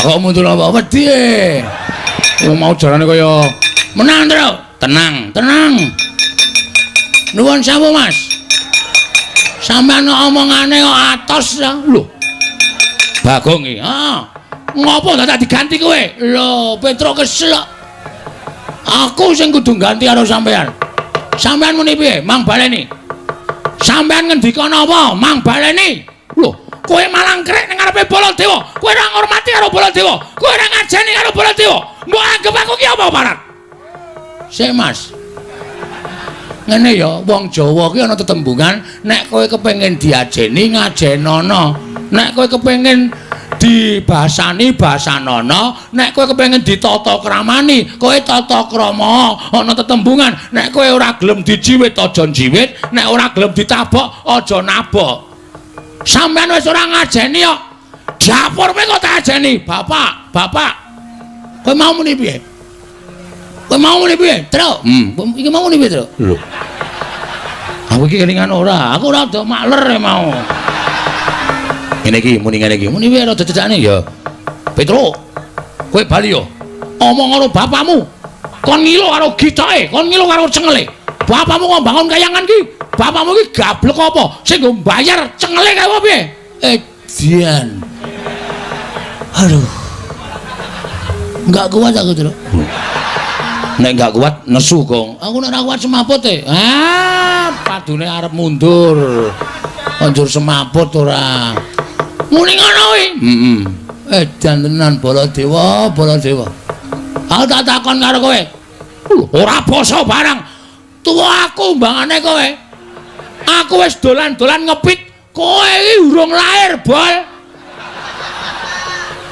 Kok mundur apa wedi? Mau jarane kaya menang to. Tenang, tenang. Nuwun sewu, Mas. Sampeyan omongane kok atos ya. Lho. Bagong iki. Ngopo dadak diganti kowe? Lho, Petro kesel. Aku sing kudu ganti karo sampeyan. Sampeyan muni piye? Mang baleni. Sampeyan ngendika napa? Mang baleni. Lho, kowe malang krek ning ngarepe Baladewa. Kowe ora ngormati karo Baladewa. Kowe ora ngajeni karo Baladewa. Mbok anggap aku ki apa parat? Sik, Mas. Ngene ya, wong Jawa ki ana tetembungan, nek kowe kepengin diajeni ngajenono. Nek kowe kepengin dibasani basanono, nek kowe kepengin ditata kramani, kowe tata krama. Ana tetembungan, nek kowe ora gelem dijiwit aja jiwit, nek ora gelem ditabok aja nabok. Sampeyan wis ora ngajeni kok. Dapur kowe kok tak ajeni, Bapak, Bapak. Kowe mau muni piye? Kowe mau muni piye? Tru. Iki mau muni piye, Tru? Lho. Aku iki kelingan ora, aku ora do makler mau. Ngene iki, muni ngene iki. Muni piye rada jejane ya. Petro. Kowe bali yo. Omong karo bapakmu. Kon ngilo karo gitoke, kon ngilo karo cengele. Bapakmu kok bangun kayangan ki. Bapakmu ki gablek apa? Sing nggo mbayar cengele kae apa piye? Dian. Aduh. Enggak kuat aku, Tru. Nek enggak kuat nesu, Kong. Aku nek ora kuat semaput e. Padune arep mundur. Anjur semaput ora. Muni ngono kuwi. Edan tenan Baladewa, Baladewa. Aku tak takon karo kowe. Ora basa barang. Tuwa aku mbangane kowe. Aku wis dolan-dolan ngepit, kowe iki urung lair, Bol.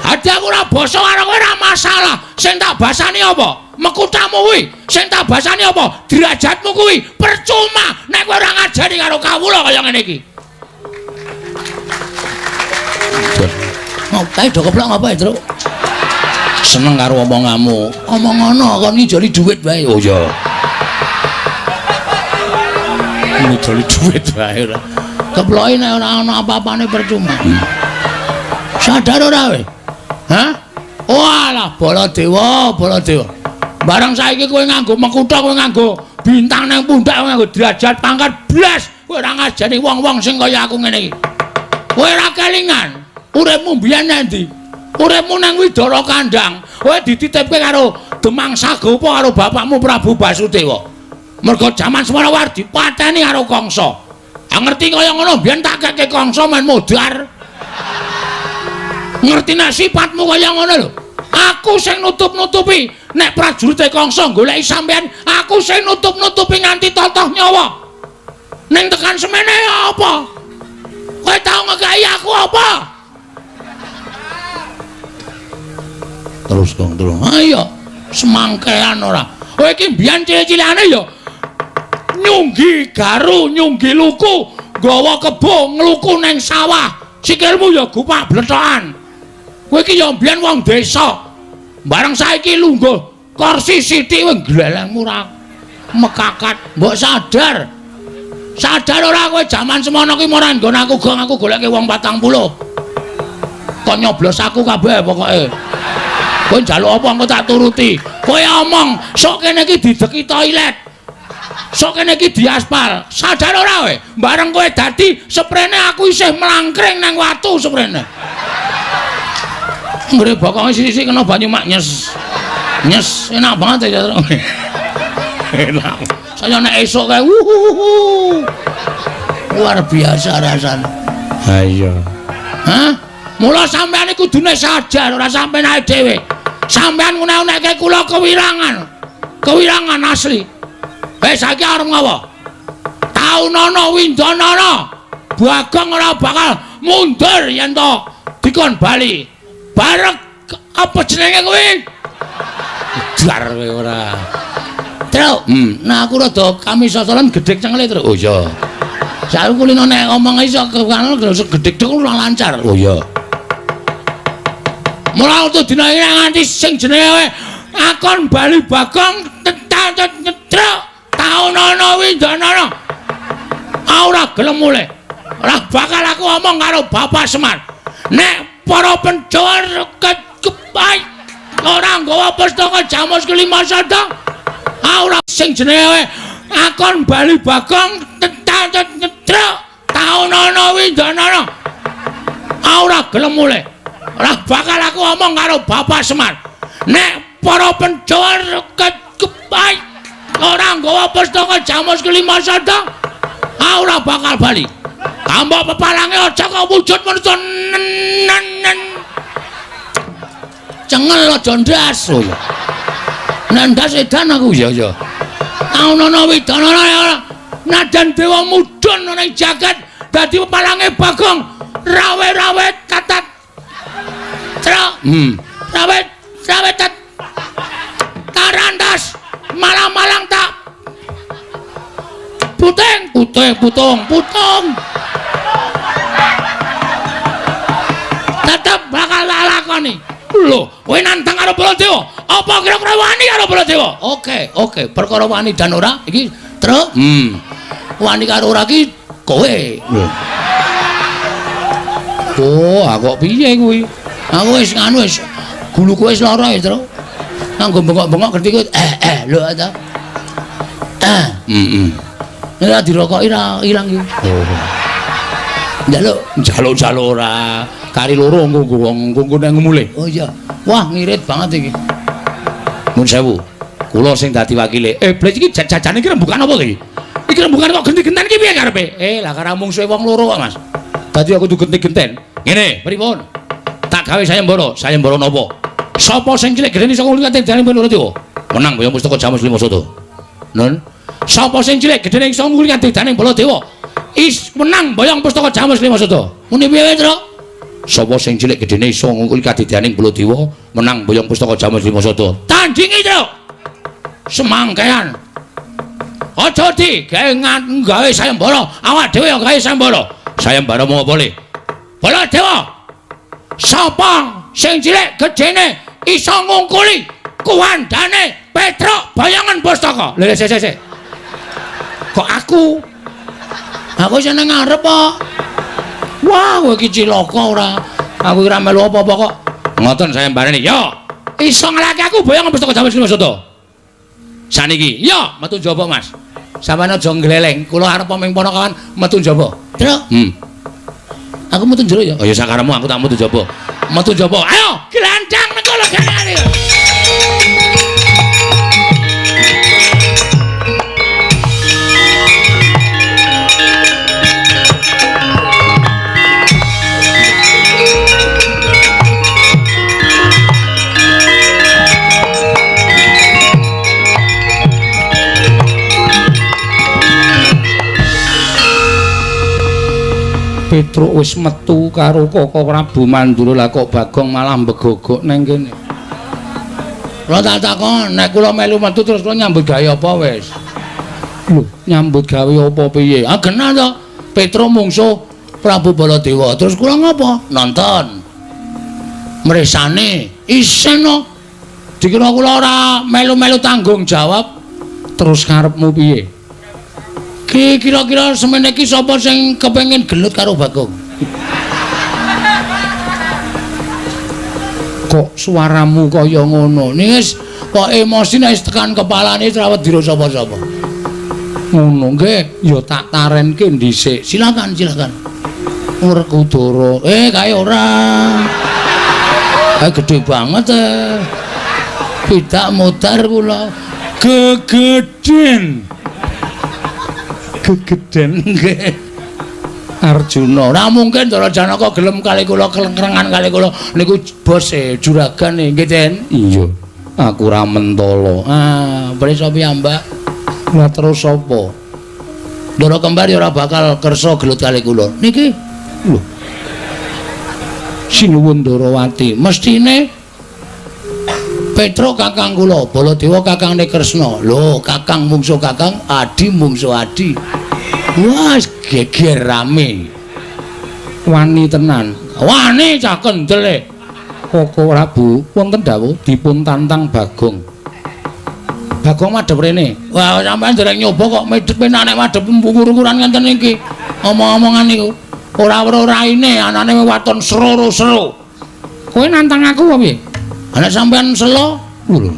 Hadi aku ora basa karo kowe ora masalah. Sing tak basani apa? Mekutamu kuwi. Sing tak basani apa? Derajatmu kuwi. Percuma nek kowe ora ngajari karo kawula kaya ngene iki. Ngopo do keplok ngopo, Tru? Seneng karo omonganmu. Omong ngono kon ngijoli dhuwit wae. Oh ya. Ngijoli dhuwit wae ora. Keploki nek ora ana apa-apane percuma. Sadar ora kowe? Hah? Walah, Baladewa, Baladewa. Barang saiki kowe nganggo mekutha, kowe nganggo bintang nang pundak, kowe nganggo derajat pangkat blas, kowe ora ngajeni wong-wong sing kaya aku ngene iki. Kowe ora kelingan. Uripmu mbiyen endi? Uripmu nang Widara Kandang, kowe dititipke karo Demang Sagopa karo bapakmu Prabu Basudewa. Mergo jaman Semarawardi dipateni karo Kangsa. Ngerti kaya ngono mbiyen tak keke Kangsa main modar. Ngerti nek sifatmu kaya ngono lho. Aku sing nutup-nutupi nek prajurite Kangsa goleki sampean, aku sing nutup-nutupi nganti totoh nyawa. Ning tekan semene apa? Kowe tau ngekai aku apa? Terus Kong, terus. Ayo, semangkean ora. Kowe iki mbiyen cilik-cilikane ya nyunggi garu, nyunggi luku, nggawa kebo ngluku ning sawah. Sikilmu ya gupak blethokan. Kowe iki ya mbiyen wong desa. Bareng saiki lungguh kursi sithik kowe glelengmu ora mekakat. Mbok sadar. Sadar ora kowe jaman semono ki ora nggon aku gong aku goleke wong 40. Kok nyoblos aku kabeh pokoke. Kowe njaluk apa engko tak turuti. Kowe omong sok kene iki dideki toilet. Sok kene iki diaspal. Sadar ora kowe? Bareng kowe dadi sprene aku isih mlangkring nang watu sprene. Nggre bokonge sisi kena banyu mak nyes. Nyes enak banget ya. Enak. Saya nek esuk kae luar biasa rasane. Ha iya. Hah? Mula sampean iku kudune sadar ora sampean ae dhewe. Sampean ngunek-unekke kula kewirangan. Kewirangan asli. Saiki arep ngopo? Taunana Windanana. Bagong ora bakal mundur yen to dikon bali. Bareng apa jenenge kuwi? Dar kowe ora. Tru, nah aku rada kami sosolan gedhek cengele, Tru. Oh iya. Saiki kulino nek ngomong iso kanu gedhek tok ora lancar. Oh iya. Mula untuk dina iki nganti sing jenenge akon bali Bagong Tru. Taunana Windanana. Ora gelem mulih. Ora bakal aku omong karo Bapak Semar. Nek para penjual pustaka Jamus kelima sada. Ora sing jenenge akon Bali Bagong taun ana windanana. Ora gelem mulih. Ora bakal aku omong karo Bapak Semar. Nek para penjual kepai ora nggawa pustaka Jamus kelima sada, ora bakal bali. Tambah pepalange aja kok wujud menungso cengel aja ndas. Nek ndas edan aku ya. Ana widana nadan dewa mudhun ning jagat dadi pepalange Bagong rawe-rawe katat. Rawe tarandas malang-malang tak putung tetep bakal lakoni. Lho, kowe nantang karo Baladewa? Apa kira-kira wani karo Baladewa? Oke, perkara wani dan ora iki truk. Wani karo ora iki kowe. Oh, aku kok piye kuwi? Aku wis nganu wis guluku wis lara ya, Truk. Nganggo bengok-bengok ngerti kowe. Lho ta. Ora dirokoki ra ilang iki. Njaluk ora. Kari loro nggo nang mulih. Oh iya. Wah, ngirit banget iki. Nun sewu. Kula sing dadi wakile. Blas iki jajane iki rembukan apa iki? Iki rembukan kok genti-genten iki piye karepe? Lah karo mung suwe wong loro kok, Mas. Dadi aku kudu genti-genten. Ngene, pripun? Tak gawe sayembara napa? Sapa sing cilik gedene saka kulit ati dalem Baladewa? Menang ya pustaka Jamus Lima Sada. Nun. Sapa sing cilik gedene saka kulit ati dalem Baladewa? Menang boyong pustaka Jamus Lima Sada. Muni piye, Truk? Sapa sing cilik gedene saka kulit ati dalem Baladewa? Menang boyong pustaka Jamus Lima Sada. Tandingi, Truk. Semangkean. Aja gawe sayembara, awak dhewe ya gawe sayembara. Sayembara mau boleh. Baladewa. Sapa sing cilik gedene iso ngungkuli kuwandane Petruk bayangan pustaka. Lha sik. Kok aku? Aku seneng ngarep kok. Wah, kowe iki cilaka ora. Aku ora melu apa-apa kok. Ngoten sayembarane. Yo, iso nglaki aku bayangan pustaka Jamus Lima Sada. Saniki, yo metu njaba, Mas. Sampeyan aja gleleng. Kula arep paming ponokan metu njaba. Truk. Aku metu njero ya. Oh ya sakaremu aku tak metu njaba. Metu njaba. Ayo, glandang mengko lho gandane. Petruk wis metu karo Koko Prabu Mandura, lah kok Bagong malah mbegogok nang kene. Lha tak takon, nek kula melu metu terus kula nyambut gawe apa wis? Lho, nyambut gawe apa piye? Ah genah to. Petruk mungsuh Prabu Baladewa. Terus kula ngapa? Nonton. Mresane isen no. Dikira kula ora melu-melu tanggung jawab. Terus karepmu piye? Kira-kira semene iki sapa sing kepengin gelut karo Bagong? Kok suaramu kaya ngono? Nis kok emosi nek tekan kepalane trawet dira sapa-sapa. Ngono nggih, ya tak tarenke dhisik. Silakan. Werkudara. Kae ora. Gede banget Pidak modar kula. Gegeden nggih. Arjuna. Ora mungkin Ndara Janaka gelem kali kula kelengkrengan kali kula niku bose juragan nggih, Den. Iya. Aku ora mentala. Prisa piyambak. Lah terus sapa? Ndara Kembar ya ora bakal kersa gelut kali kula. Niki lho. Sinuwun Ndarawati. Mestine Petruk kakang kula, Baladewa kakangne Kresna. Lho, kakang mungsuh kakang, adi mungsuh adi. Wah, geger rame. Wani tenan. Wani cah kendel. Koko Prabu wonten dawuh dipun tantang Bagong. Bagong madhep rene. Wah, sampeyan dereng nyoba kok medhep nek madhep ukuran ngenten iki. Omong-omongan niku. Ora weruh raine, anane waton sero-sero. Kowe nantang aku apa piye? Ana sampean selo Lho.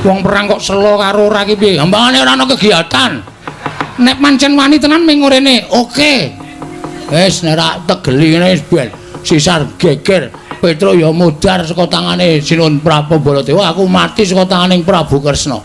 Wong perang kok selo karo ora ki piye? Ambangane ora ana kegiatan. Nek pancen wani tenan ming ngorene, oke. Wis nek ora tegeli ngene wis ben sisar geger. Petruk ya mudhar saka tangane Sinun Prabu Baladewa, aku mati saka tanganing Prabu Kresna.